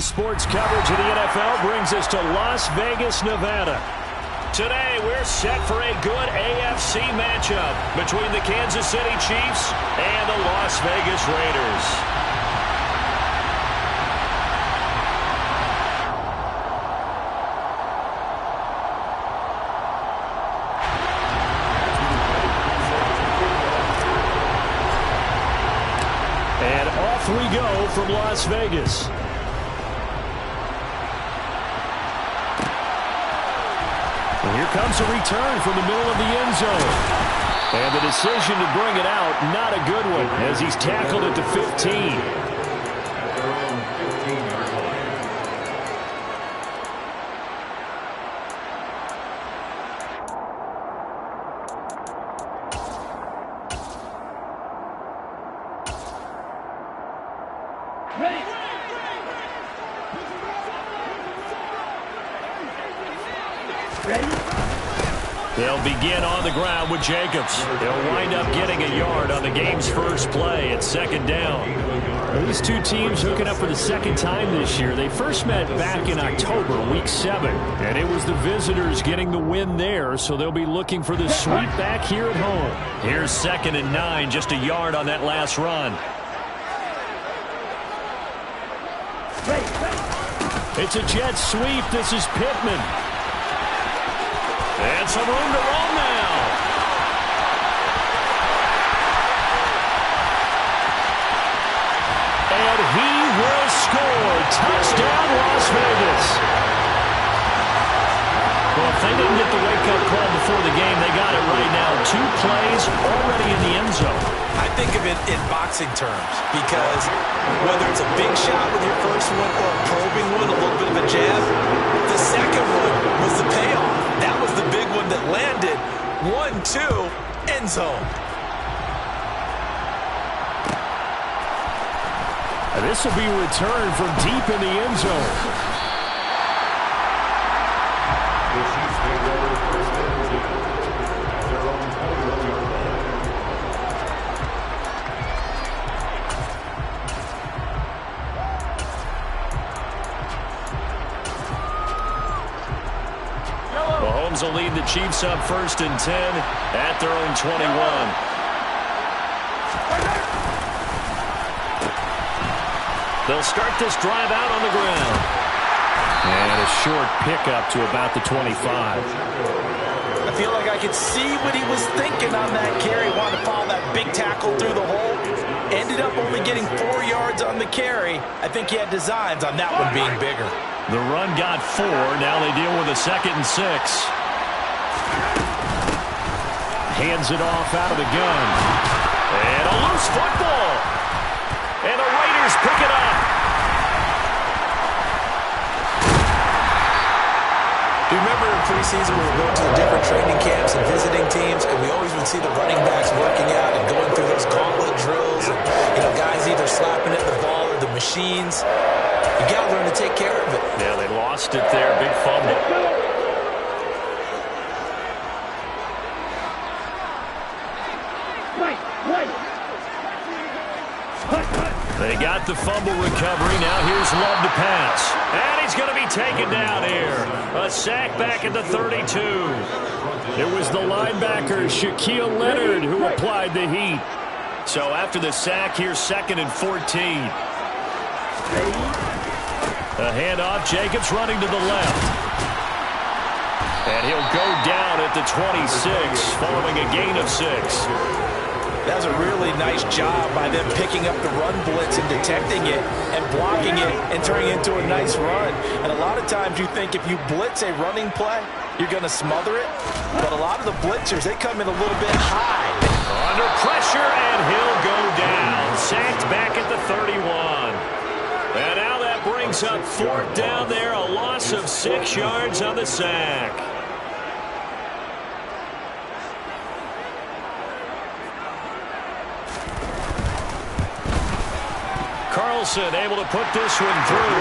Daily sports coverage of the NFL brings us to Las Vegas, Nevada. Today, we're set for a good AFC matchup between the Kansas City Chiefs and the Las Vegas Raiders. And off we go from Las Vegas. And here comes a return from the middle of the end zone. And the decision to bring it out, not a good one, as he's tackled at the 15. They'll begin on the ground with Jacobs. They'll wind up getting a yard on the game's first play at second down. Well, these two teams hooking up for the second time this year. They first met back in October, week 7, and it was the visitors getting the win there, so they'll be looking for the sweep back here at home. Here's 2nd and 9, just a yard on that last run. It's a jet sweep. This is Pittman. And some room to roll now. And he will score. Touchdown, Las Vegas. Well, if they didn't get the wake-up call before the game, they got it right now. 2 plays already in the end zone. I think of it in boxing terms because whether it's a big shot with your first one or a probing one, a little bit of a jab, the second one was the payoff. That was the big one that landed. 1-2, end zone. And this will be returned from deep in the end zone. Mahomes will lead the Chiefs up 1st and 10 at their own 21. They'll start this drive out on the ground. And a short pickup to about the 25. I feel like I could see what he was thinking on that carry. Wanted to follow that big tackle through the hole. Ended up only getting 4 yards on the carry. I think he had designs on that one being bigger. The run got 4. Now they deal with a 2nd and 6. Hands it off out of the gun. And a loose football. And the Raiders pick it up. Do you remember in preseason we were going to the different training camps and visiting teams, and we always would see the running backs working out and going through those gauntlet drills, and guys either slapping at the ball or the machines. You got to learn to take care of it. Yeah, they lost it there. Big fumble. They got the fumble recovery. Now here's Love to pass. And he's going to be taken down here. A sack back at the 32. It was the linebacker, Shaquille Leonard, who applied the heat. So after the sack, here's 2nd and 14. A handoff. Jacobs running to the left. And he'll go down at the 26 following a gain of 6. That was a really nice job by them picking up the run blitz and detecting it and blocking it and turning it into a nice run. And a lot of times you think if you blitz a running play, you're going to smother it. But a lot of the blitzers, they come in a little bit high. Under pressure, and he'll go down. Sacked back at the 31. And now that brings up 4th down there. A loss of 6 yards on the sack. Carlson able to put this one through.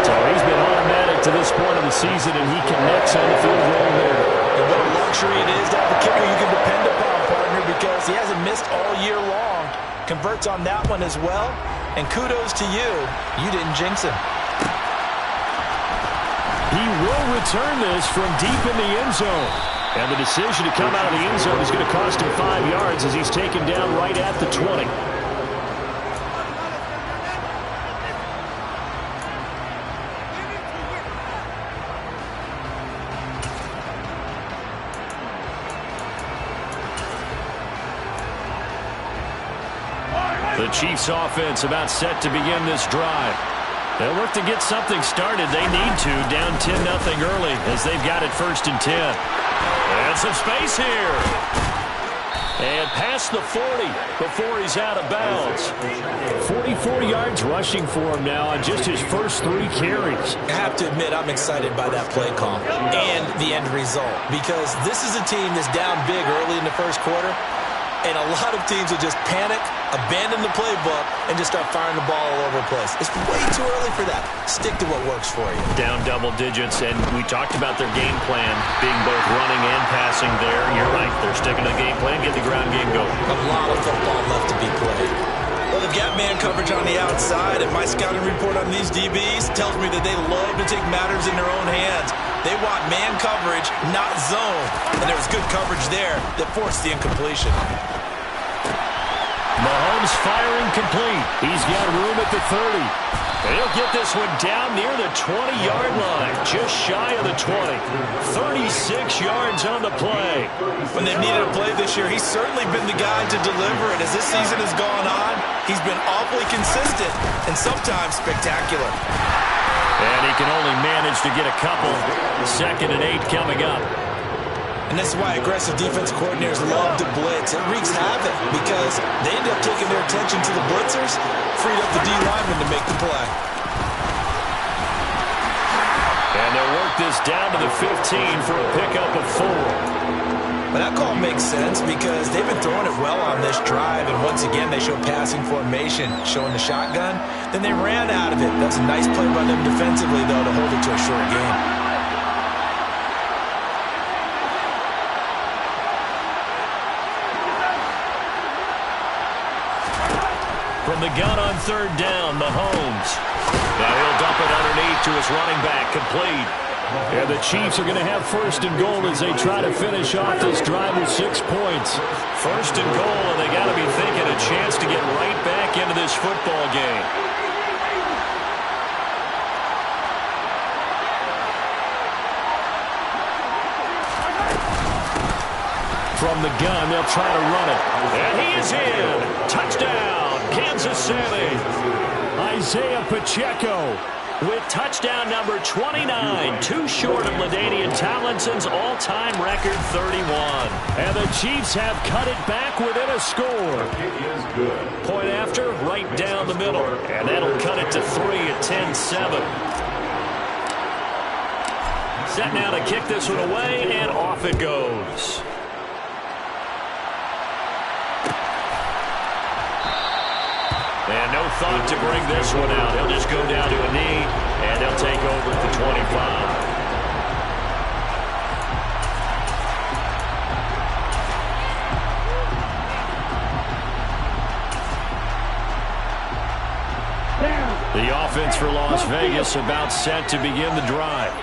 So he's been automatic to this point of the season, and he connects on the field goal there. And what a luxury it is to have a kicker you can depend upon, partner, because he hasn't missed all year long. Converts on that one as well. And kudos to you. You didn't jinx him. He will return this from deep in the end zone. And the decision to come out of the end zone is going to cost him 5 yards as he's taken down right at the 20. The Chiefs offense about set to begin this drive. They'll look to get something started. They need to, down 10-0 early as they've got it 1st and 10. And some space here. And past the 40 before he's out of bounds. 44 yards rushing for him now on just his first 3 carries. I have to admit, I'm excited by that play call and the end result, because this is a team that's down big early in the first quarter, and a lot of teams will just panic, abandon the playbook, and just start firing the ball all over the place. It's way too early for that. Stick to what works for you. Down double digits, and we talked about their game plan being both running and passing there. You're right. They're sticking to the game plan, get the ground game going. A lot of football left to be played. Well, they've got man coverage on the outside, and my scouting report on these DBs tells me that they love to take matters in their own hands. They want man coverage, not zone. And there was good coverage there that forced the incompletion. Mahomes firing complete. He's got room at the 30. And he'll get this one down near the 20-yard line, just shy of the 20. 36 yards on the play. When they've needed a play this year, he's certainly been the guy to deliver it. As this season has gone on, he's been awfully consistent and sometimes spectacular. And he can only manage to get a couple. 2nd and 8 coming up. And that's why aggressive defense coordinators love to blitz. It wreaks havoc because they end up taking their attention to the blitzers, freed up the D lineman to make the play. And they'll work this down to the 15 for a pickup of 4. But that call makes sense because they've been throwing it well on this drive, and once again they show passing formation, showing the shotgun. Then they ran out of it. That's a nice play by them defensively, though, to hold it to a short game. From the gun on 3rd down, Mahomes. Now he'll dump it underneath to his running back, complete. And the Chiefs are going to have 1st and goal as they try to finish off this drive with 6 points. 1st and goal, and they got to be thinking a chance to get right back into this football game. From the gun, they'll try to run it. And he is in. Touchdown, Kansas City. Isaiah Pacheco with touchdown number 29, too short of LaDainian Tomlinson's all-time record 31. And the Chiefs have cut it back within a score. Point after, right down the middle. And that'll cut it to 3 at 10-7. Set now to kick this one away, and off it goes. And no thought to bring this one out. He'll just go down to a knee, and they'll take over at the 25. The offense for Las Vegas about set to begin the drive.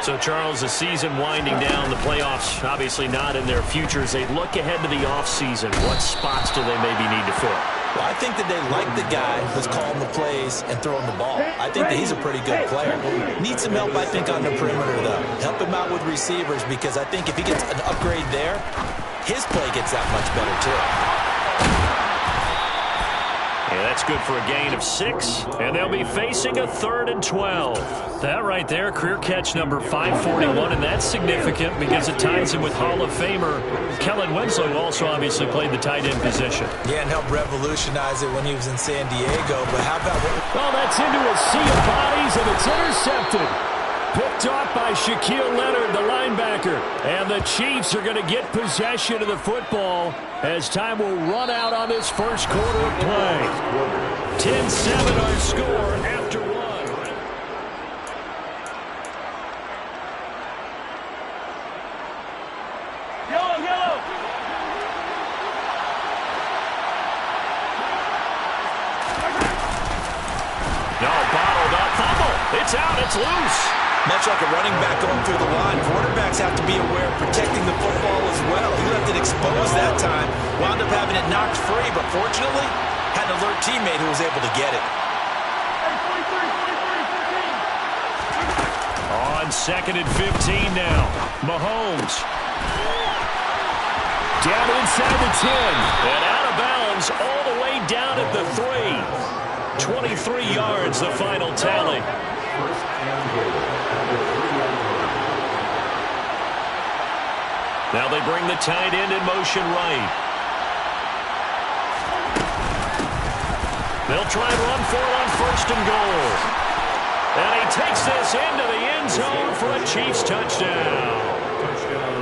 So, Charles, the season winding down, the playoffs obviously not in their future. As they look ahead to the offseason, what spots do they maybe need to fill? Well, I think that they like the guy who's calling the plays and throwing the ball. I think that he's a pretty good player. Needs some help, I think, on the perimeter, though. Help him out with receivers, because I think if he gets an upgrade there, his play gets that much better, too. Yeah, that's good for a gain of 6, and they'll be facing a 3rd and 12. That right there, career catch number 541, and that's significant because it ties him with Hall of Famer Kellen Winslow, who also obviously played the tight end position. Yeah, and helped revolutionize it when he was in San Diego, but how about... Well, that's into a sea of bodies, and it's intercepted. Picked off by Shaquille Leonard, the linebacker. And the Chiefs are going to get possession of the football as time will run out on this first quarter of play. 10-7 our score after 1. Yellow. No, bottled up. Fumble. It's out. It's loose. Much like a running back going through the line, quarterbacks have to be aware of protecting the football as well. He left it exposed that time, wound up having it knocked free, but fortunately, had an alert teammate who was able to get it. On 2nd and 15 now, Mahomes. Down inside the 10, and out of bounds all the way down at the 3. 23 yards, the final tally. Now they bring the tight end in motion right. They'll try and run for it on 1st and goal. And he takes this into the end zone for a Chiefs touchdown.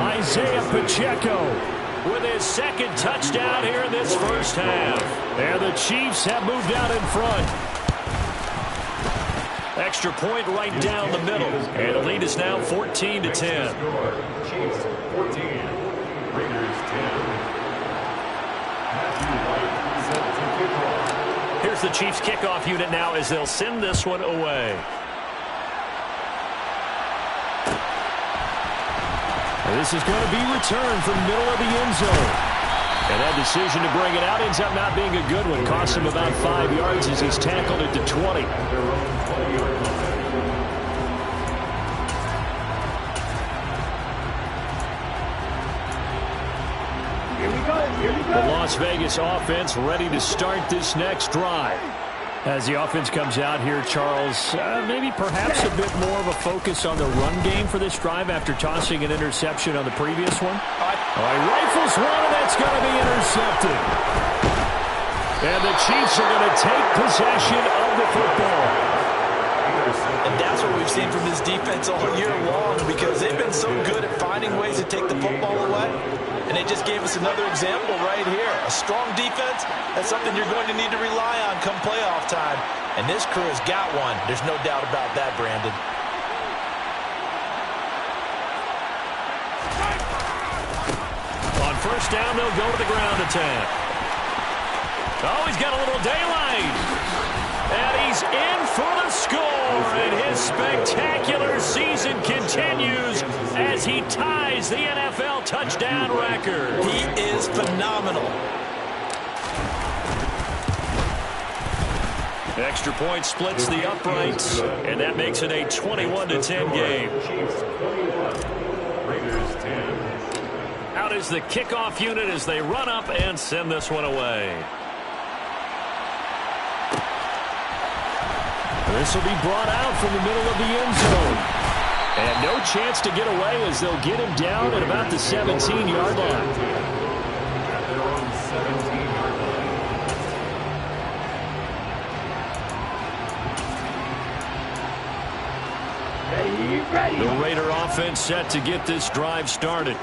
Isaiah Pacheco with his 2nd touchdown here in this first half. And the Chiefs have moved out in front. Extra point right down the middle. And the lead is now 14-10. Chiefs 14, Raiders 10. Here's the Chiefs kickoff unit now as they'll send this one away. And this is going to be returned from middle of the end zone. And that decision to bring it out ends up not being a good one. Costs him about 5 yards as he's tackled it to 20. The Las Vegas offense ready to start this next drive. As the offense comes out here, Charles, maybe perhaps a bit more of a focus on the run game for this drive after tossing an interception on the previous one. Rifles one, and that's going to be intercepted. And the Chiefs are going to take possession of the football. And that's what we've seen from this defense all year long, because they've been so good at finding ways to take the football away. And they just gave us another example right here. A strong defense, that's something you're going to need to rely on come playoff time. And this crew has got one. There's no doubt about that, Brandon. On 1st down, they'll go to the ground attack. Oh, he's got a little daylight. And he's in for the score. And his spectacular season continues as he ties the NFL touchdown record. He is phenomenal. Extra point splits the uprights, and that makes it a 21-10 game. Chiefs 21, Raiders 10. Out is the kickoff unit as they run up and send this one away. This will be brought out from the middle of the end zone. And no chance to get away as they'll get him down at about the 17-yard line. At their own 17-yard line. The Raider offense set to get this drive started.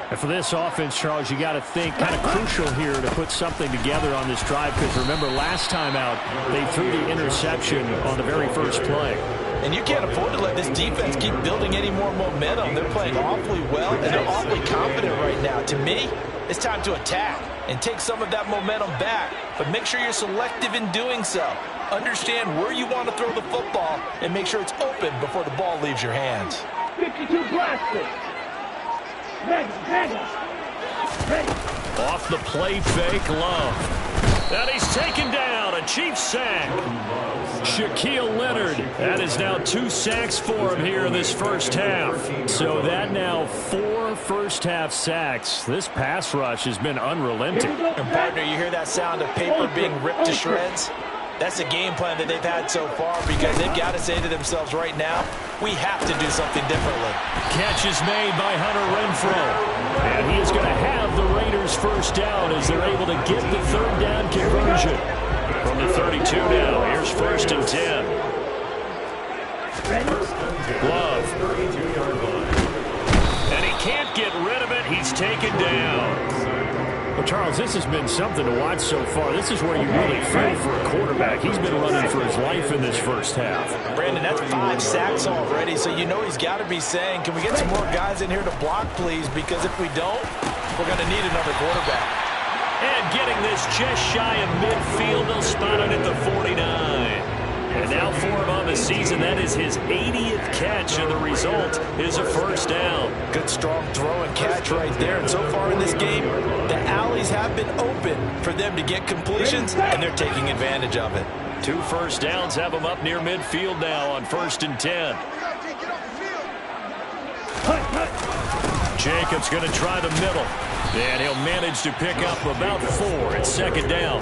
And for this offense, Charles, you got to think kind of crucial here to put something together on this drive, because remember last time out they threw the interception on the very first play. And you can't afford to let this defense keep building any more momentum. They're playing awfully well, and they're awfully confident right now. To me, it's time to attack and take some of that momentum back. But make sure you're selective in doing so. Understand where you want to throw the football and make sure it's open before the ball leaves your hands. 52 blasters. Ready. Off the play fake, Love. And he's taken down, a Chiefs sack. Shaquille Leonard, that is now 2 sacks for him here in this first half. So that now 4 first-half sacks. This pass rush has been unrelenting. And partner, you hear that sound of paper being ripped to shreds? That's the game plan that they've had so far, because they've got to say to themselves right now, we have to do something differently. Catch is made by Hunter Renfrow. And he is going to have the Raiders first down as they're able to get the 3rd down conversion. From the 32 now, here's 1st and 10. Love. And he can't get rid of it. He's taken down. Well, Charles, this has been something to watch so far. This is where you really feel for a quarterback. He's been running for his life in this first half. Brandon, that's 5 sacks already, so you know he's got to be saying, can we get some more guys in here to block, please? Because if we don't, we're going to need another quarterback. And getting this just shy of midfield, they'll spot it at the 49. And now for him on the season, that is his 80th catch, and the result is a first down. Good strong throw and catch right there. And so far in this game, the alleys have been open for them to get completions, and they're taking advantage of it. 2 first downs have him up near midfield now on 1st and 10. Jacobs going to try the middle, and he'll manage to pick up about 4 at 2nd down.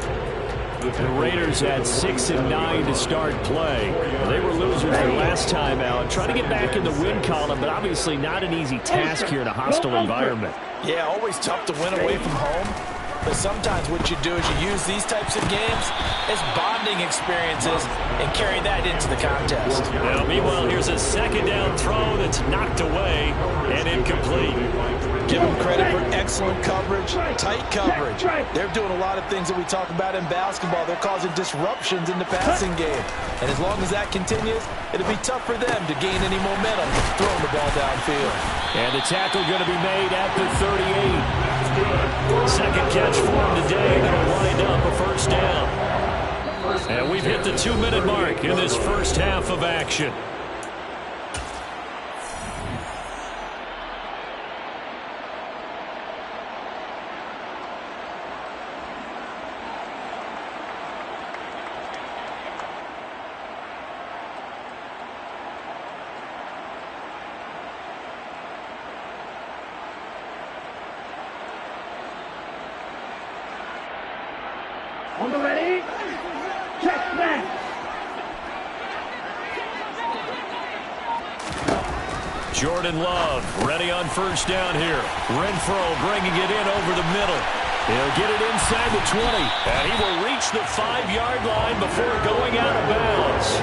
The Raiders had 6 and 9 to start play. They were losers their last time out. Trying to get back in the win column, but obviously not an easy task here in a hostile environment. Yeah, always tough to win away from home. But sometimes what you do is you use these types of games as bonding experiences and carry that into the contest. Now, meanwhile, here's a 2nd down throw that's knocked away and incomplete. Give them credit for excellent coverage, tight coverage. They're doing a lot of things that we talk about in basketball. They're causing disruptions in the passing game. And as long as that continues, it'll be tough for them to gain any momentum throwing the ball downfield. And the tackle going to be made at the 38. Second catch for him today. That'll wind up a first down. And we've hit the 2-minute mark in this first half of action. On the ready, check back. Jordan Love ready on first down here. Renfro bringing it in over the middle. He'll get it inside the 20, and he will reach the 5-yard line before going out of bounds.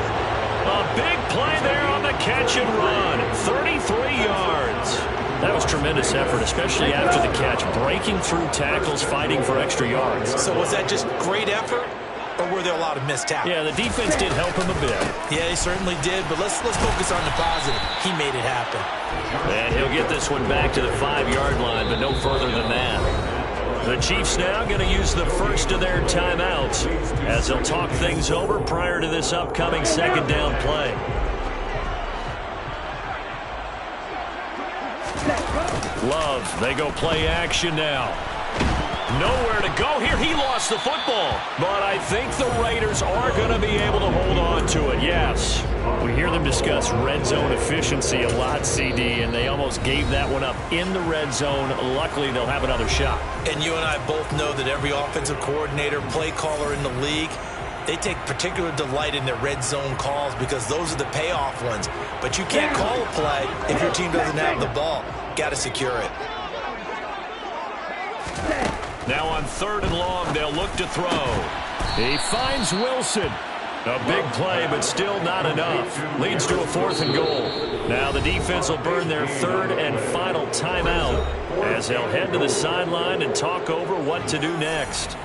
A big play there on the catch and run. 33 yards. That was tremendous effort, especially after the catch, breaking through tackles, fighting for extra yards. So was that just great effort, or were there a lot of missed tackles? Yeah, the defense did help him a bit. Yeah, they certainly did, but let's focus on the positive. He made it happen. And he'll get this one back to the 5-yard line, but no further than that. The Chiefs now going to use the first of their timeouts as they'll talk things over prior to this upcoming 2nd down play. Love, they go play action now. Nowhere to go here. He lost the football. But I think the Raiders are going to be able to hold on to it, yes. We hear them discuss red zone efficiency a lot, CD, and they almost gave that one up in the red zone. Luckily, they'll have another shot. And you and I both know that every offensive coordinator, play caller in the league, they take particular delight in their red zone calls because those are the payoff ones. But you can't call a play if your team doesn't have the ball. Got to secure it. Now on 3rd and long, they'll look to throw. He finds Wilson. A big play, but still not enough. Leads to a 4th and goal. Now the defense will burn their 3rd and final timeout as they'll head to the sideline and talk over what to do next.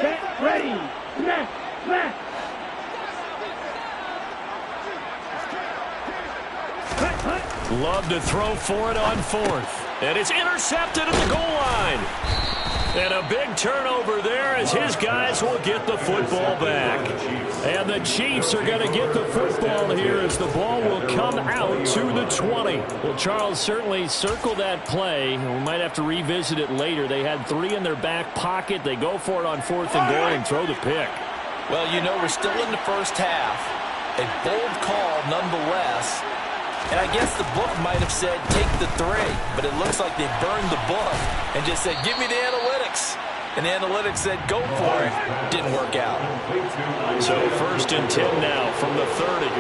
Get ready, snap, snap. Love to throw for it on 4th. And it's intercepted at the goal line. And a big turnover there as his guys will get the football back. And the Chiefs are going to get the football here as the ball will come out to the 20. Well, Charles, certainly circle that play. We might have to revisit it later. They had 3 in their back pocket. They go for it on 4th and goal and throw the pick. Well, you know, we're still in the first half. A bold call nonetheless. And I guess the book might have said, take the 3. But it looks like they burned the book and just said, give me the analytics. And the analytics said, go for it. Didn't work out. So 1st and 10 now from the 30.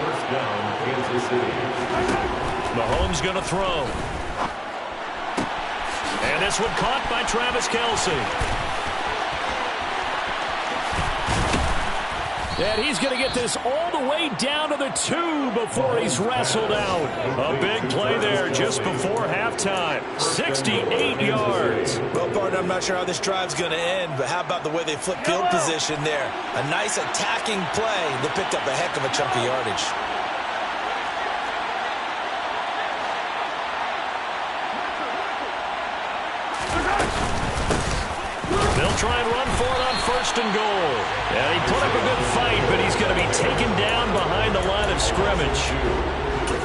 First down, Kansas City. Mahomes going to throw. And this one caught by Travis Kelce. And he's going to get this all the way down to the 2 before he's wrestled out. A big play there just before halftime. 68 yards. Well, partner, I'm not sure how this drive's going to end, but how about the way they flip field position there? A nice attacking play that picked up a heck of a chunk of yardage. try and run for it on 1st and goal. And he put up a good fight, but he's going to be taken down behind the line of scrimmage.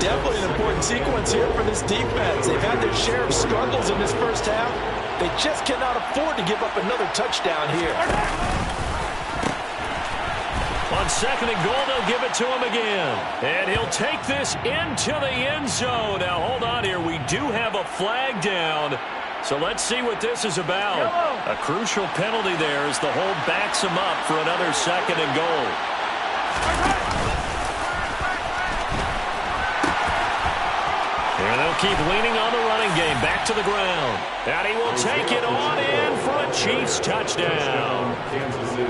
Definitely an important sequence here for this defense. They've had their share of struggles in this first half. They just cannot afford to give up another touchdown here. On 2nd and goal, they'll give it to him again. And he'll take this into the end zone. Now, hold on here. We do have a flag down. So let's see what this is about. A crucial penalty there as the hold backs him up for another 2nd and goal. And they'll keep leaning on the running game. Back to the ground. And he will take it on in for a Chiefs touchdown.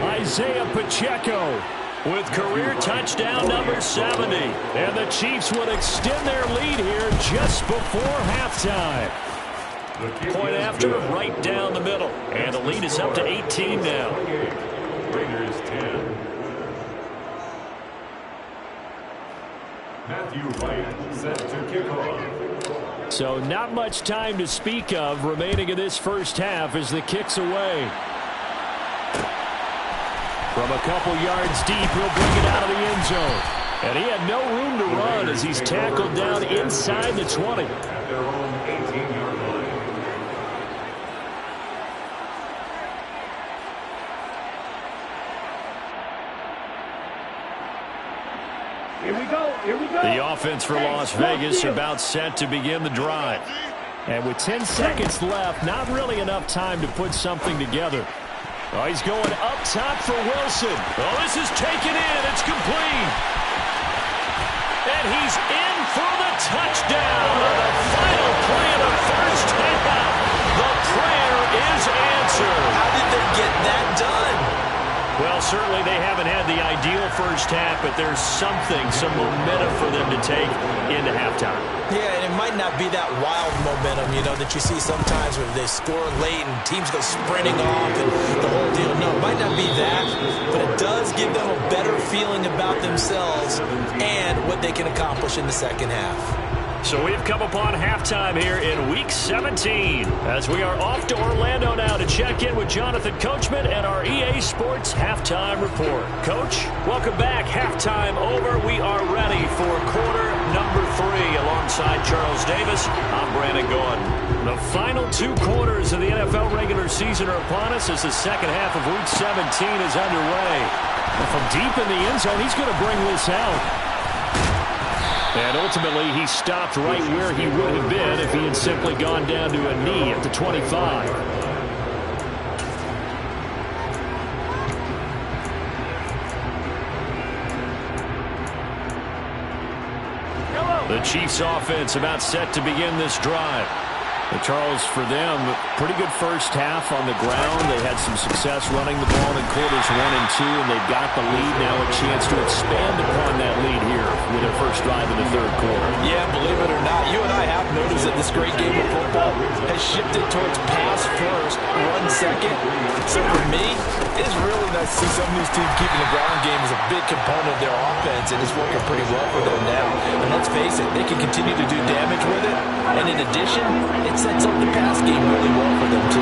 Isaiah Pacheco with career touchdown number 70. And the Chiefs would extend their lead here just before halftime. Point after, right down the middle. And the lead is up to 18 now. Raiders 10. Matthew White set to kick off. So not much time to speak of remaining in this first half as the kick's away. From a couple yards deep, he'll bring it out of the end zone. And he had no room to run as he's tackled down inside the 20. At their own 18-yard line. Here we go. Here we go. The offense for Las Vegas about set to begin the drive. And with 10 seconds left, not really enough time to put something together. Oh, he's going up top for Wilson. Oh, this is taken in. It's complete. And he's in for the touchdown on the final play of the first half. The prayer is answered. How did they get that done? Well, certainly they haven't had the ideal first half, but there's something, some momentum for them to take into halftime. Yeah, and it might not be that wild momentum, you know, that you see sometimes when they score late and teams go sprinting off and the whole deal. No, it might not be that, but it does give them a better feeling about themselves and what they can accomplish in the second half. So we've come upon halftime here in Week 17 as we are off to Orlando now to check in with Jonathan Coachman and our EA Sports Halftime Report. Coach, welcome back. Halftime over. We are ready for quarter number 3 alongside Charles Davis. I'm Brandon Gordon. The final 2 quarters of the NFL regular season are upon us as the second half of Week 17 is underway. And from deep in the end zone, he's going to bring this out. And ultimately, he stopped right where he would have been if he had simply gone down to a knee at the 25. The Chiefs offense about set to begin this drive. Charles, for them, pretty good first half on the ground. They had some success running the ball in quarters 1 and 2, and they've got the lead now, a chance to expand upon that lead here with their first drive in the third quarter. Yeah, believe it or not, you and I have noticed that this great game of football has shifted towards pass first, run second. So for me, it's really nice to see some of these teams keeping the ground game as a big component of their offense, and it's working pretty well for them now. And let's face it, they can continue to do damage with it, and in addition, it sets up the pass game really well for them too.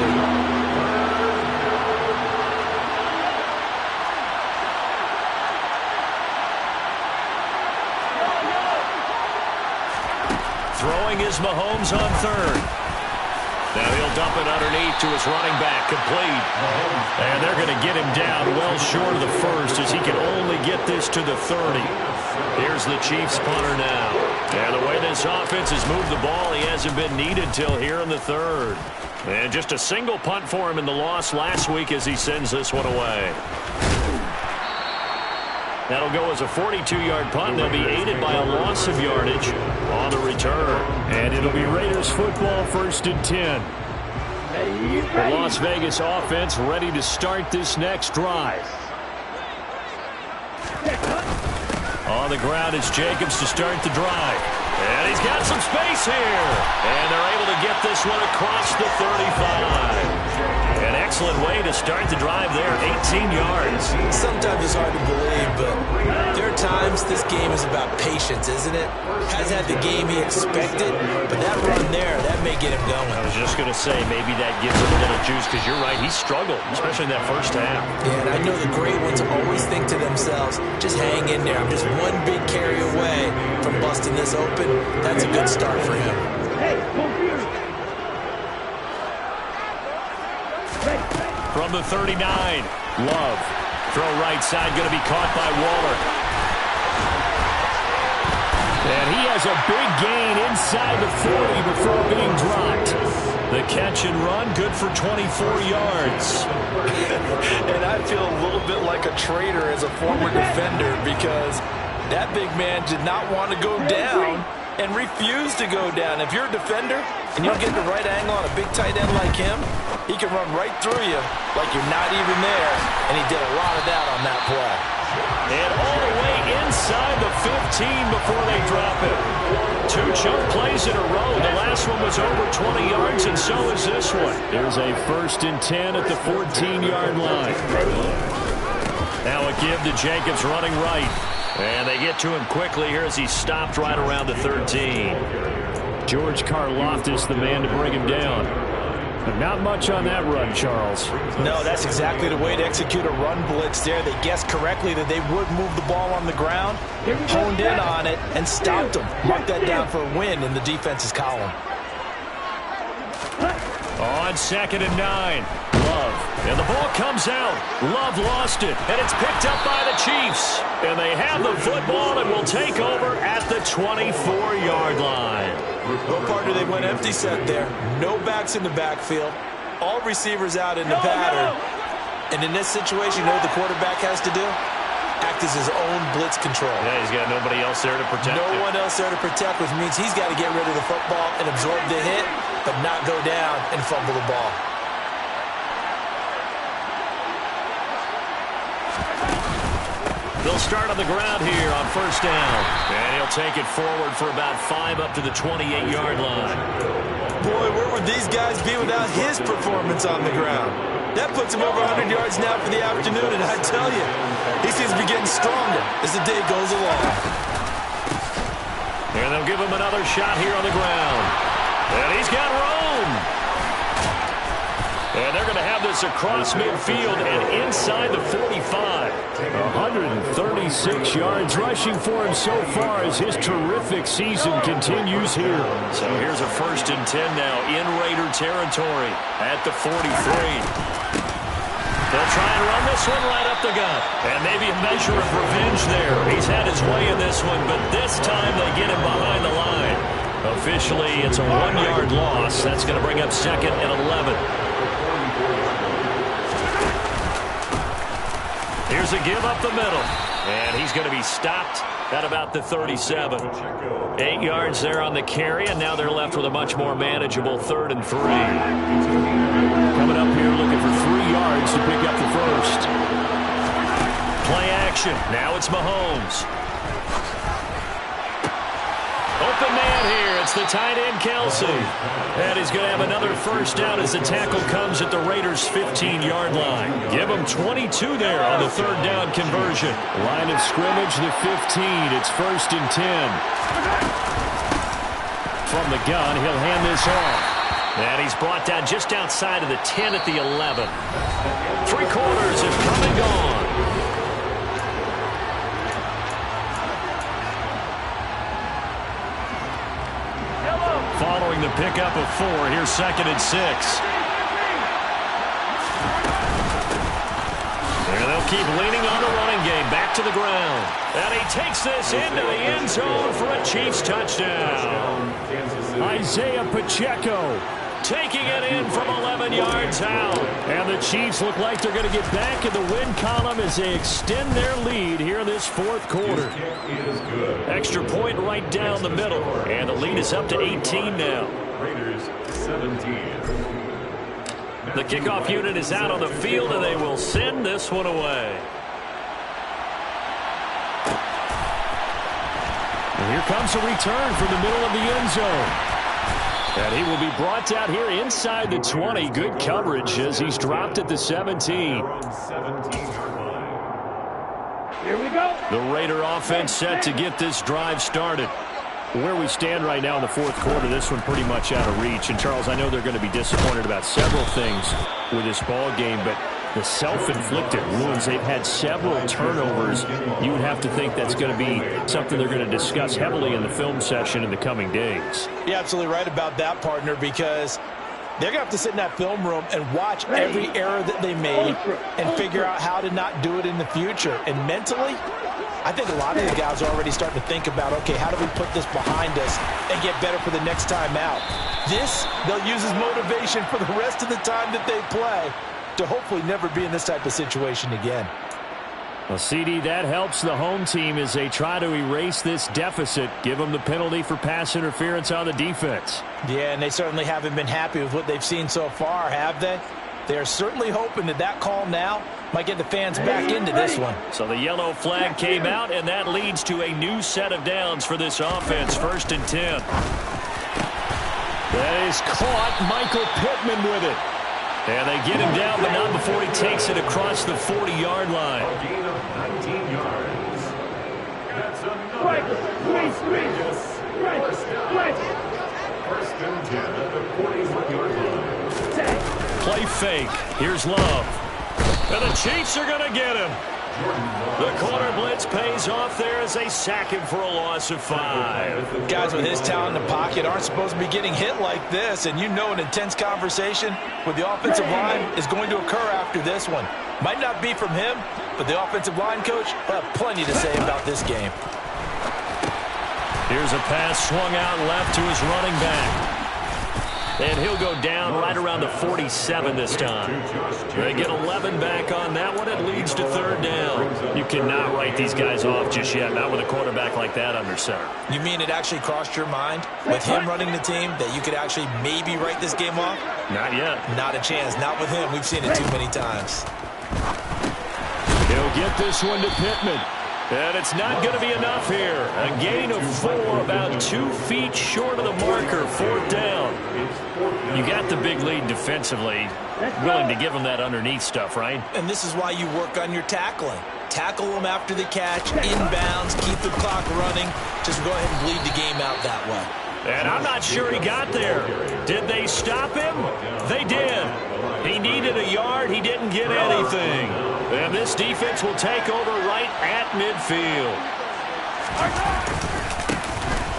Throwing is Mahomes on third. Now he'll dump it underneath to his running back, complete. And they're going to get him down well short of the first as he can only get this to the 30. Here's the Chiefs punter now. And the way this offense has moved the ball, he hasn't been needed till here in the third. And just a single punt for him in the loss last week as he sends this one away. That'll go as a 42-yard punt. They'll be aided by a loss of yardage on the return. And it'll be Raiders football, 1st and 10. The Las Vegas offense ready to start this next drive. On the ground is Jacobs to start the drive. And he's got some space here. And they're able to get this one across the 35. An excellent way to start the drive there, 18 yards. Sometimes it's hard to believe, but there are times this game is about patience, isn't it? Has had the game he expected, but that run there, that may get him going. I was just going to say, maybe that gives him a little juice, because you're right, he struggled, especially in that first half. Yeah, and I know the great ones always think to themselves, just hang in there. I'm just one big carry away from busting this open. That's a good start for him. Hey, confused. From the 39, Love. Throw right side, going to be caught by Waller. And he has a big gain inside the 40 before being dropped. The catch and run, good for 24 yards. And I feel a little bit like a traitor as a former defender, because that big man did not want to go down and refused to go down. If you're a defender and you don't get the right angle on a big tight end like him, he can run right through you like you're not even there, and he did a lot of that on that play. And all the way inside the 15 before they drop it. 2 chunk plays in a row. The last one was over 20 yards, and so is this one. There's a 1st and 10 at the 14-yard line. Now a give to Jacobs running right. And they get to him quickly here as he stopped right around the 13. George Karlaftis, the man to bring him down. But not much on that run, Charles. No, that's exactly the way to execute a run blitz there. They guessed correctly that they would move the ball on the ground, honed in on it, and stopped them. Mark that down for a win in the defense's column. On 2nd and 9, Love. And the ball comes out. Love lost it, and it's picked up by the Chiefs. And they have the football and will take over at the 24-yard line. Well, partner, they went empty set there. No backs in the backfield. All receivers out in the pattern. And in this situation, you know what the quarterback has to do? Act as his own blitz control. Yeah, he's got nobody else there to protect him. No one else there to protect, which means he's got to get rid of the football and absorb the hit, but not go down and fumble the ball. They'll start on the ground here on 1st down. And he'll take it forward for about 5 up to the 28-yard line. Boy, where would these guys be without his performance on the ground? That puts him over 100 yards now for the afternoon, and I tell you, he seems to be getting stronger as the day goes along. And they'll give him another shot here on the ground. And he's got room. And they're going to have this across midfield and inside the 45. 136 yards rushing for him so far as his terrific season continues here. So here's a 1st and 10 now in Raider territory at the 43. They'll try and run this one right up the gut. And maybe a measure of revenge there. He's had his way in this one, but this time they get him behind the line. Officially, it's a 1-yard loss. That's going to bring up 2nd and 11. Here's a give up the middle. And he's going to be stopped at about the 37. 8 yards there on the carry, and now they're left with a much more manageable 3rd and 3. Coming up here looking for 3 yards to pick up the 1st. Play action. Now it's Mahomes. Open man here. It's the tight end, Kelsey. And he's going to have another 1st down as the tackle comes at the Raiders' 15-yard line. Give him 22 there on the 3rd down conversion. Line of scrimmage, the 15. It's 1st and 10. From the gun, he'll hand this off. And he's brought down just outside of the 10 at the 11. 3 quarters have come and gone. Following the pickup of 4, here's 2nd and 6. And they'll keep leaning on the running game. Back to the ground. And he takes this into the end zone for a Chiefs touchdown. Isaiah Pacheco taking it in from 11 yards out. And the Chiefs look like they're going to get back in the win column as they extend their lead here in this 4th quarter. Extra point right down the middle. And the lead is up to 18 now. Raiders 17. The kickoff unit is out on the field, and they will send this one away. And here comes a return from the middle of the end zone. And he will be brought down here inside the 20. Good coverage as he's dropped at the 17. Here we go. The Raider offense set to get this drive started. Where we stand right now in the fourth quarter, this one pretty much out of reach. And, Charles, I know they're going to be disappointed about several things with this ball game, but the self-inflicted wounds, they've had several turnovers. You would have to think that's going to be something they're going to discuss heavily in the film session in the coming days. You're absolutely right about that, partner, because they're going to have to sit in that film room and watch every error that they made and figure out how to not do it in the future. And mentally, I think a lot of the guys are already starting to think about, okay, how do we put this behind us and get better for the next time out? This, they'll use as motivation for the rest of the time that they play to hopefully never be in this type of situation again. Well, CD, that helps the home team as they try to erase this deficit, give them the penalty for pass interference on the defense. Yeah, and they certainly haven't been happy with what they've seen so far, have they? They're certainly hoping that that call now might get the fans back into this one. So the yellow flag came out, and that leads to a new set of downs for this offense, 1st and 10. That is caught. Michael Pittman with it. And they get him down, but not before he takes it across the 40-yard line. A gain of 19 yards. That's another. Right, First and 10 at the 41-yard line. Play fake. Here's Love. And the Chiefs are going to get him. The corner blitz pays off there as they sack him for a loss of 5. Guys with his talent in the pocket aren't supposed to be getting hit like this, and you know an intense conversation with the offensive line is going to occur after this one. Might not be from him, but the offensive line coach will have plenty to say about this game. Here's a pass swung out left to his running back. And he'll go down right around the 47 this time. They get 11 back on that one. It leads to 3rd down. You cannot write these guys off just yet, not with a quarterback like that under center. You mean it actually crossed your mind with him running the team that you could actually maybe write this game off? Not yet. Not a chance. Not with him. We've seen it too many times. He'll get this one to Pittman. And it's not going to be enough here. A gain of 4, about 2 feet short of the marker, 4th down. You got the big lead defensively. Willing to give them that underneath stuff, right? And this is why you work on your tackling. Tackle them after the catch, inbounds, keep the clock running. Just go ahead and bleed the game out that way. And I'm not sure he got there. Did they stop him? They did. He needed a yard. He didn't get anything. And this defense will take over right at midfield.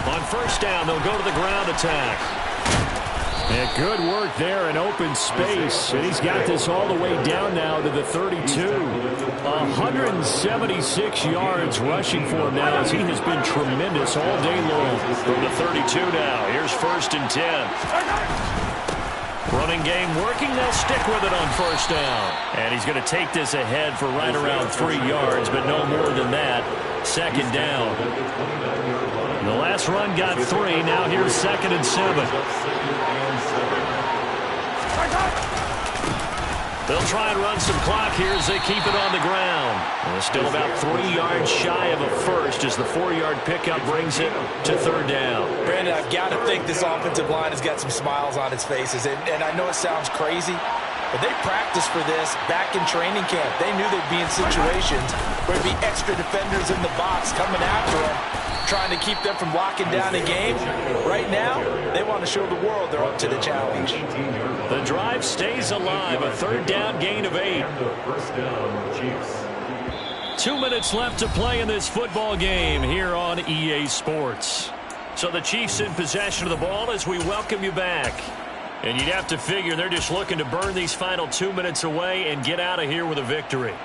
On 1st down, they'll go to the ground attack. And good work there in open space. And he's got this all the way down now to the 32. 176 yards rushing for him now as he has been tremendous all day long. From the 32 now. Here's 1st and 10. Running game working. They'll stick with it on 1st down. And he's going to take this ahead for right around 3 yards, but no more than that. 2nd down. The last run got 3. Now here's 2nd and 7. They'll try and run some clock here as they keep it on the ground. And they're still about 3 yards shy of a first as the 4-yard pickup brings it to 3rd down. Brandon, I've got to think this offensive line has got some smiles on its faces. And I know it sounds crazy, but they practiced for this back in training camp. They knew they'd be in situations where there'd be extra defenders in the box coming after them, trying to keep them from locking down a game. Right now, they want to show the world they're up to the challenge. The drive stays alive. A 3rd down gain of 8. 2 minutes left to play in this football game here on EA Sports. So the Chiefs in possession of the ball as we welcome you back. And you'd have to figure they're just looking to burn these final 2 minutes away and get out of here with a victory.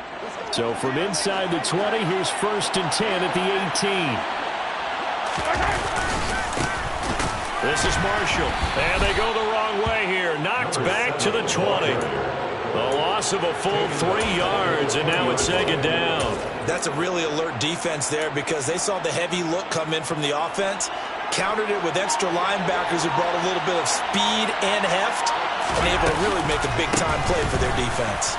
So from inside the 20, here's 1st and 10 at the 18. This is Marshall, and they go the wrong way here. Knocked back to the 20. A loss of a full 3 yards, and now it's 2nd down. That's a really alert defense there because they saw the heavy look come in from the offense, countered it with extra linebackers who brought a little bit of speed and heft, and able to really make a big-time play for their defense.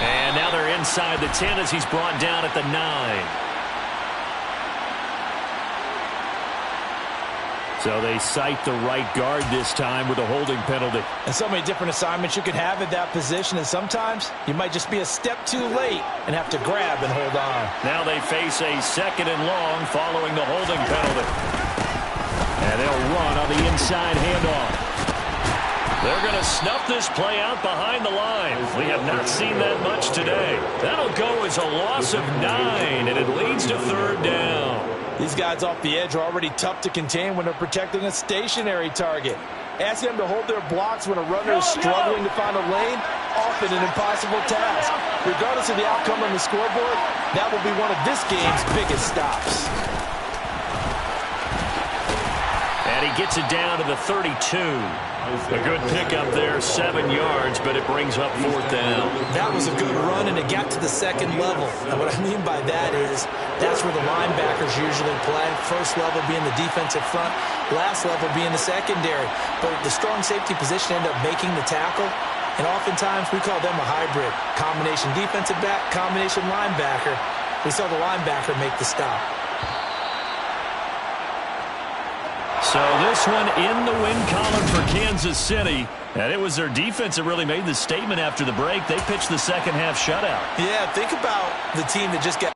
And now they're inside the 10 as he's brought down at the 9. So they cite the right guard this time with a holding penalty. And so many different assignments you can have at that position, and sometimes you might just be a step too late and have to grab and hold on. Now they face a 2nd and long following the holding penalty. And they'll run on the inside handoff. They're going to snuff this play out behind the line. We have not seen that much today. That'll go as a loss of 9, and it leads to 3rd down. These guys off the edge are already tough to contain when they're protecting a stationary target. Asking them to hold their blocks when a runner is struggling to find a lane, often an impossible task. Regardless of the outcome on the scoreboard, that will be one of this game's biggest stops. And he gets it down to the 32. A good pickup there, 7 yards, but it brings up 4th down. That was a good run, and it got to the 2nd level. And what I mean by that is that's where the linebackers usually play. First level being the defensive front, last level being the secondary. But the strong safety position ended up making the tackle, and oftentimes we call them a hybrid. Combination defensive back, combination linebacker. We saw the linebacker make the stop. So this one in the win column for Kansas City. And it was their defense that really made the statement after the break. They pitched the second half shutout. Yeah, think about the team that just got